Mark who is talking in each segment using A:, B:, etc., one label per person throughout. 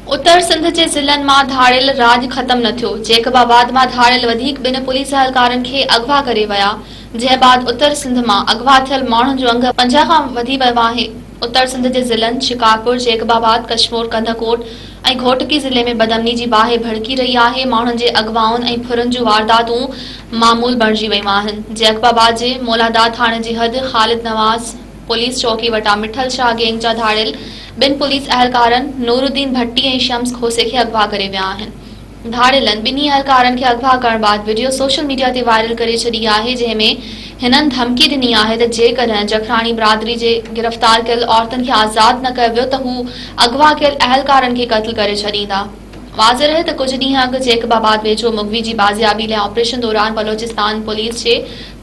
A: उत्तर सिंध जे ज़िलनि मां धाड़ियल राॼ ख़त्म न थियो। जेकबाबाद मां धाड़ियल वधीक ॿिनि पुलिस अहलकारनि खे अगवा करे विया, जंहिं बाद उत्तर सिंध मां अगवा थियल माण्हुनि जो अंग 50 खां वधी वियो आहे। उत्तर सिंध जे ज़िलनि शिकारपुर, जेकबाबाद, कशमोर, कंधकोट ऐं घोटकी ज़िले में बदअमनी जी बाहि भड़की रही आहे। माण्हुनि जे अगवाउनि ऐं फुरनि जूं वारदातूं मामूल बणिजी वयूं आहिनि। जेकबाबाद जे मौलादा थाणे जी हद ख़ालिद नवाज़ पुलिस चौकी वटां मिठल शाह गैंग जा धाड़ियल ॿिनि पुलिस अहलकारनि नूरुद्दीन भट्टी ऐं शम्स खोसे खे अगवा करे विया आहिनि। धाड़ियलनि ॿिन्ही अहलकारनि खे अगवा करण बाद वीडियो सोशल मीडिया ते वायरल करे छॾी आहे, जंहिं में हिननि धमकी ॾिनी आहे त जेकॾहिं जखराणी बिरादरी जे गिरफ़्तार कयल औरतुनि खे आज़ाद न कयो वियो त हू अगवा कयल अहलकारनि खे क़त्ल करे छॾींदा। वाज़िह रहे त कुझु ॾींहं अॻु जेकबाबाद वेझो मुगवी जी बाज़ियाबी लाइ ऑपरेशन दौरान बलोचिस्तान पुलिस जे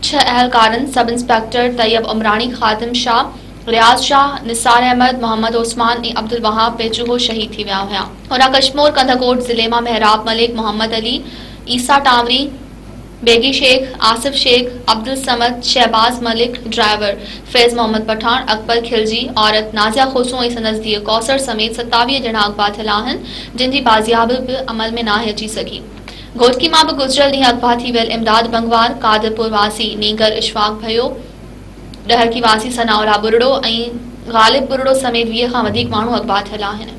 A: 6 अहलकारनि सब इंस्पेक्टर तैयब उमरानी, ख़ातिम शाह, रियाज़ शाह, निसार अहमद, मोहम्मद ओस्मान ऐं अब्दुल वहाब पेचूहो शहीद थी विया हुआ। होॾां कशमोर कंधकोट ज़िले मां मेहराब मलिक, मोहम्मद अली, ईसा टांवरी, बेगी शेख, आसिफ शेख, अब्दुल समद, शहबाज मलिक, ड्राइवर फैज़ मोहम्मद पठान, अकबर खिलजी, औरत नाज़िया खोसो ऐं संदसि धीअ कौसर समेत 27 ॼणा अगवा थियल आहिनि, जिन जी बाज़ियाबी बि अमल में नाहे अची सघी। घोटकी मां बि गुज़िरियल ॾींहुं अगवा थी वियल इमदाद बंगवार, कादरपुर वासी नीगर इशफाक भयो, डहरकी वासी सनाउल्ला बुरड़ो ऐं ग़ालिब बुरड़ो समेत 20 खां वधीक माण्हू अगवा थियल आहिनि।